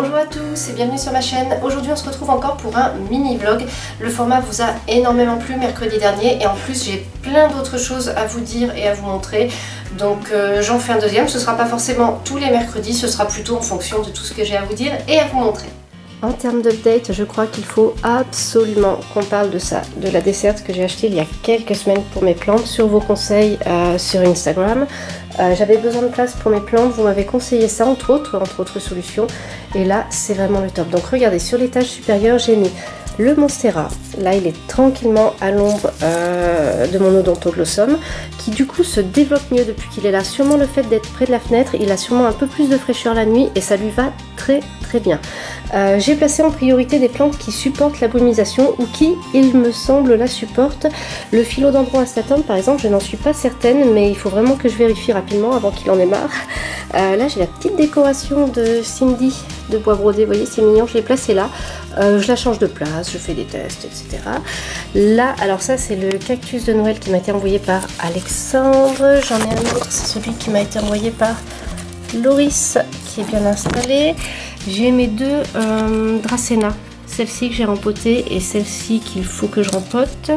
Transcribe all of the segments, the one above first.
Bonjour à tous et bienvenue sur ma chaîne. Aujourd'hui on se retrouve encore pour un mini vlog. Le format vous a énormément plu mercredi dernier et en plus j'ai plein d'autres choses à vous dire et à vous montrer. Donc j'en fais un deuxième, ce sera pas forcément tous les mercredis, ce sera plutôt en fonction de tout ce que j'ai à vous dire et à vous montrer. En termes d'update, je crois qu'il faut absolument qu'on parle de ça, de la desserte que j'ai achetée il y a quelques semaines pour mes plantes, sur vos conseils sur Instagram. J'avais besoin de place pour mes plantes, vous m'avez conseillé ça entre autres solutions, et là c'est vraiment le top. Donc regardez, sur l'étage supérieur j'ai mis le Monstera, là il est tranquillement à l'ombre de mon odontoglossum, qui du coup se développe mieux depuis qu'il est là. Sûrement le fait d'être près de la fenêtre, il a sûrement un peu plus de fraîcheur la nuit et ça lui va très bien. J'ai placé en priorité des plantes qui supportent la brumisation ou qui, il me semble, la supportent. Le philodendron astatum par exemple, je n'en suis pas certaine, mais il faut vraiment que je vérifie rapidement avant qu'il en ait marre. Là j'ai la petite décoration de Cindy de bois brodé, vous voyez c'est mignon, je l'ai placée là. Je la change de place, je fais des tests, etc. Là, alors ça c'est le cactus de Noël qui m'a été envoyé par Alexandre. J'en ai un autre, c'est celui qui m'a été envoyé par Loris, qui est bien installé. J'ai mes deux Dracena, celle-ci que j'ai rempotée et celle-ci qu'il faut que je rempote.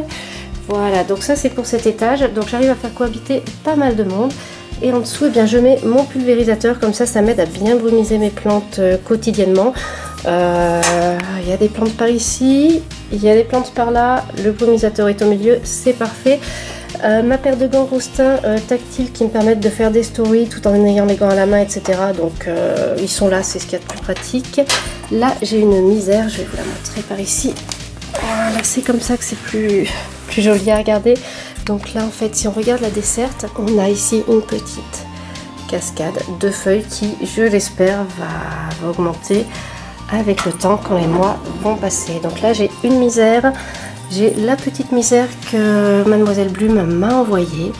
Voilà, donc ça c'est pour cet étage. Donc j'arrive à faire cohabiter pas mal de monde. Et en dessous, eh bien, je mets mon pulvérisateur, comme ça m'aide à bien brumiser mes plantes quotidiennement. Il y a des plantes par ici, il y a des plantes par là, le brumisateur est au milieu, c'est parfait. Ma paire de gants Roustin tactiles qui me permettent de faire des stories tout en ayant les gants à la main, etc. Donc ils sont là, c'est ce qu'il y a de plus pratique. Là j'ai une misère, je vais vous la montrer par ici. Voilà, c'est comme ça que c'est plus joli à regarder. Donc là en fait, si on regarde la desserte, on a ici une petite cascade de feuilles qui, je l'espère, va augmenter avec le temps quand les mois vont passer. Donc là j'ai une misère. J'ai la petite misère que Mademoiselle Bloom m'a envoyée.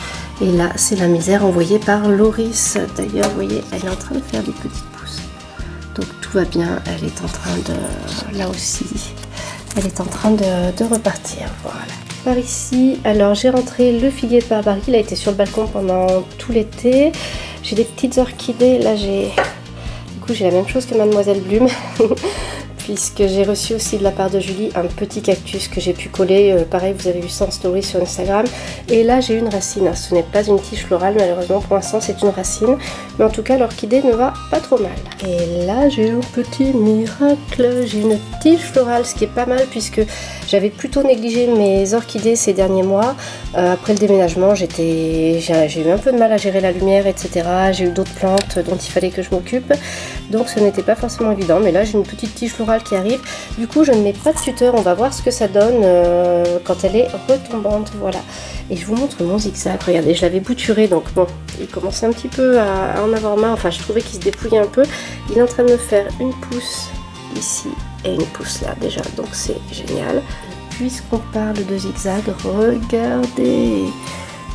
Et là, c'est la misère envoyée par Loris. D'ailleurs, vous voyez, elle est en train de faire des petites pousses. Donc tout va bien. Elle est en train de... Là aussi, elle est en train de repartir. Voilà. Par ici, alors j'ai rentré le figuier de barbarie. Il a été sur le balcon pendant tout l'été. J'ai des petites orchidées. Là, j'ai... Du coup, j'ai la même chose que Mademoiselle Bloom. Puisque j'ai reçu aussi de la part de Julie un petit cactus que j'ai pu coller, pareil vous avez vu ça en story sur Instagram, et là j'ai une racine, ce n'est pas une tige florale malheureusement pour l'instant, c'est une racine, mais en tout cas l'orchidée ne va pas trop mal. Et là j'ai un petit miracle, j'ai une tige florale, ce qui est pas mal puisque j'avais plutôt négligé mes orchidées ces derniers mois. Après le déménagement j'ai eu un peu de mal à gérer la lumière, etc. J'ai eu d'autres plantes dont il fallait que je m'occupe, donc ce n'était pas forcément évident, mais là j'ai une petite tige florale qui arrive. Du coup je ne mets pas de tuteur, on va voir ce que ça donne quand elle est retombante. Voilà, et je vous montre mon zigzag. Regardez, je l'avais bouturé, donc bon, il commençait un petit peu à en avoir marre, enfin je trouvais qu'il se dépouillait un peu. Il est en train de me faire une pousse ici et une pousse là déjà, donc c'est génial. Puisqu'on parle de zigzag, regardez,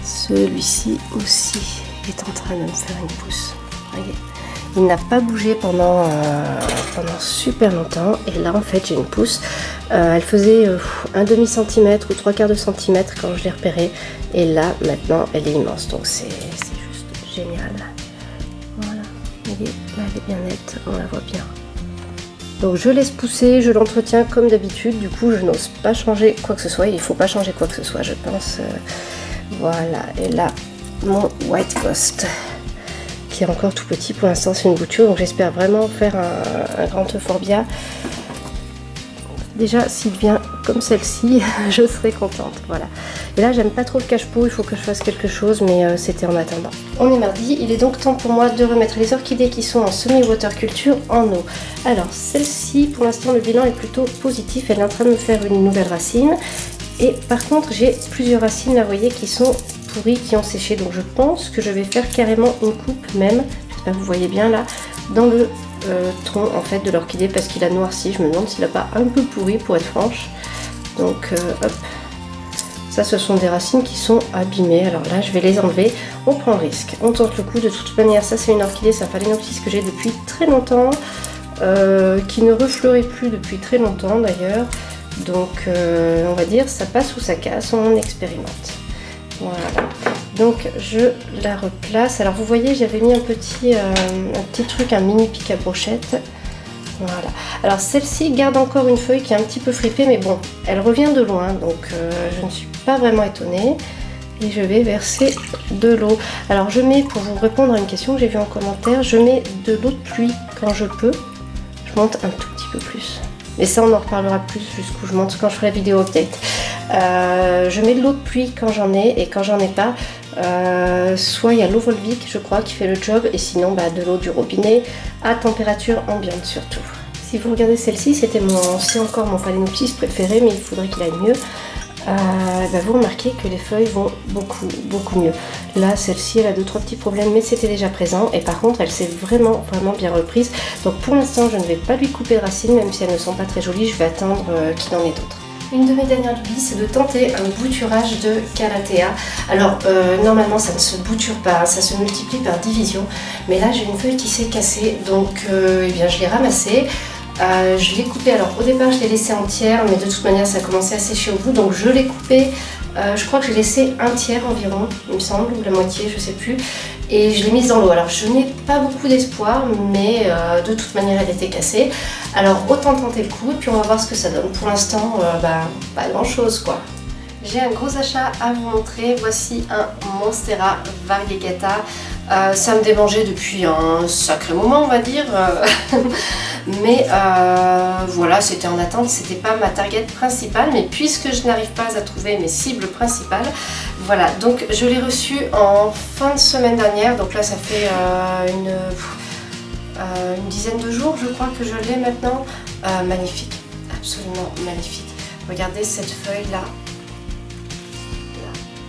celui-ci aussi est en train de me faire une pousse. Regardez. Il n'a pas bougé pendant super longtemps, et là en fait j'ai une pousse. Elle faisait un demi centimètre ou 3/4 de centimètre quand je l'ai repérée, et là maintenant elle est immense, donc c'est juste génial. Voilà, là elle est bien nette, on la voit bien. Donc je laisse pousser, je l'entretiens comme d'habitude, du coup je n'ose pas changer quoi que ce soit, il ne faut pas changer quoi que ce soit je pense. Voilà, et là mon White Ghost, qui est encore tout petit pour l'instant, c'est une bouture, donc j'espère vraiment faire un grand euphorbia. Déjà s'il devient comme celle-ci, je serai contente. Voilà. Et là j'aime pas trop le cache-pot, il faut que je fasse quelque chose, mais c'était en attendant. On est mardi, il est donc temps pour moi de remettre les orchidées qui sont en semi-water-culture en eau. Alors celle-ci, pour l'instant le bilan est plutôt positif, elle est en train de me faire une nouvelle racine. Et par contre j'ai plusieurs racines là, vous voyez, qui sont pourries, qui ont séché, donc je pense que je vais faire carrément une coupe même, j'espère que vous voyez bien là, dans le tronc en fait de l'orchidée, parce qu'il a noirci. Je me demande s'il n'a pas un peu pourri pour être franche. Donc hop, ça ce sont des racines qui sont abîmées, alors là je vais les enlever. On prend le risque, on tente le coup. De toute manière ça c'est une orchidée, c'est un phalaenopsis que j'ai depuis très longtemps, qui ne refleurait plus depuis très longtemps d'ailleurs, donc on va dire ça passe ou ça casse, on expérimente. Voilà, donc je la replace. Alors vous voyez, j'avais mis un petit truc, un mini pic à brochette. Voilà. Alors celle-ci garde encore une feuille qui est un petit peu fripée, mais bon, elle revient de loin, donc je ne suis pas vraiment étonnée. Et je vais verser de l'eau. Alors je mets, pour vous répondre à une question que j'ai vue en commentaire, je mets de l'eau de pluie quand je peux. Je monte un tout petit peu plus. Mais ça on en reparlera plus jusqu'où je monte quand je ferai la vidéo update. Je mets de l'eau de pluie quand j'en ai, et quand j'en ai pas, soit il y a l'eau Volvic je crois qui fait le job, et sinon de l'eau du robinet à température ambiante surtout. Si vous regardez celle-ci, c'est encore mon phalaenopsis préféré, mais il faudrait qu'il aille mieux. Vous remarquez que les feuilles vont beaucoup mieux. Là, celle-ci, elle a 2-3 petits problèmes, mais c'était déjà présent. Et par contre, elle s'est vraiment bien reprise. Donc pour l'instant, je ne vais pas lui couper de racines, même si elles ne sont pas très jolies. Je vais attendre qu'il en ait d'autres. Une de mes dernières lubies, c'est de tenter un bouturage de Calathea. Alors, normalement, ça ne se bouture pas, ça se multiplie par division. Mais là, j'ai une feuille qui s'est cassée, donc eh bien, je l'ai ramassée. Je l'ai coupée, alors au départ je l'ai laissée entière, mais de toute manière ça commençait à sécher au bout, donc je l'ai coupée, je crois que j'ai laissé un tiers environ, il me semble, ou la moitié, je sais plus, et je l'ai mise dans l'eau. Alors je n'ai pas beaucoup d'espoir, mais de toute manière elle était cassée, alors autant tenter le coup, et puis on va voir ce que ça donne. Pour l'instant, pas grand chose quoi. J'ai un gros achat à vous montrer, voici un Monstera variegata. Ça me démangeait depuis un sacré moment on va dire, mais voilà, c'était en attente, c'était pas ma target principale, mais puisque je n'arrive pas à trouver mes cibles principales, voilà, donc je l'ai reçu en fin de semaine dernière, donc là ça fait une dizaine de jours je crois que je l'ai maintenant. Magnifique, absolument magnifique. Regardez cette feuille là.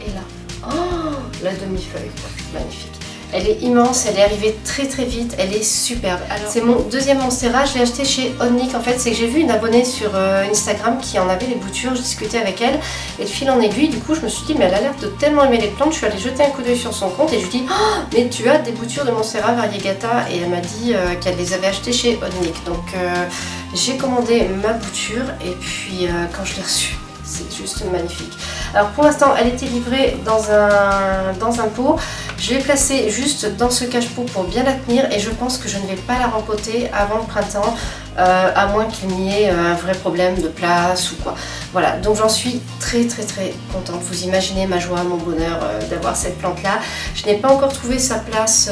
Et là, oh, la demi-feuille, magnifique. Elle est immense, elle est arrivée très vite, elle est superbe. C'est mon deuxième Monstera, je l'ai acheté chez Onnick en fait, c'est que j'ai vu une abonnée sur Instagram qui en avait les boutures, je discutais avec elle, et de fil en aiguille, du coup je me suis dit mais elle a l'air de tellement aimer les plantes, je suis allée jeter un coup d'œil sur son compte et je lui ai dit oh, mais tu as des boutures de Monstera variegata, et elle m'a dit qu'elle les avait achetées chez Onnick. Donc j'ai commandé ma bouture et puis quand je l'ai reçue, c'est juste magnifique. Alors pour l'instant elle était livrée dans un pot. Je l'ai placée juste dans ce cache-pot pour bien la tenir, et je pense que je ne vais pas la rempoter avant le printemps, à moins qu'il n'y ait un vrai problème de place ou quoi. Voilà, donc j'en suis très contente. Vous imaginez ma joie, mon bonheur d'avoir cette plante là. Je n'ai pas encore trouvé sa place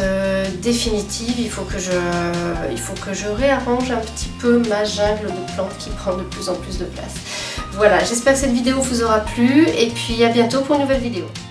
définitive, il faut que je réarrange un petit peu ma jungle de plantes qui prend de plus en plus de place. Voilà, j'espère que cette vidéo vous aura plu, et puis à bientôt pour une nouvelle vidéo.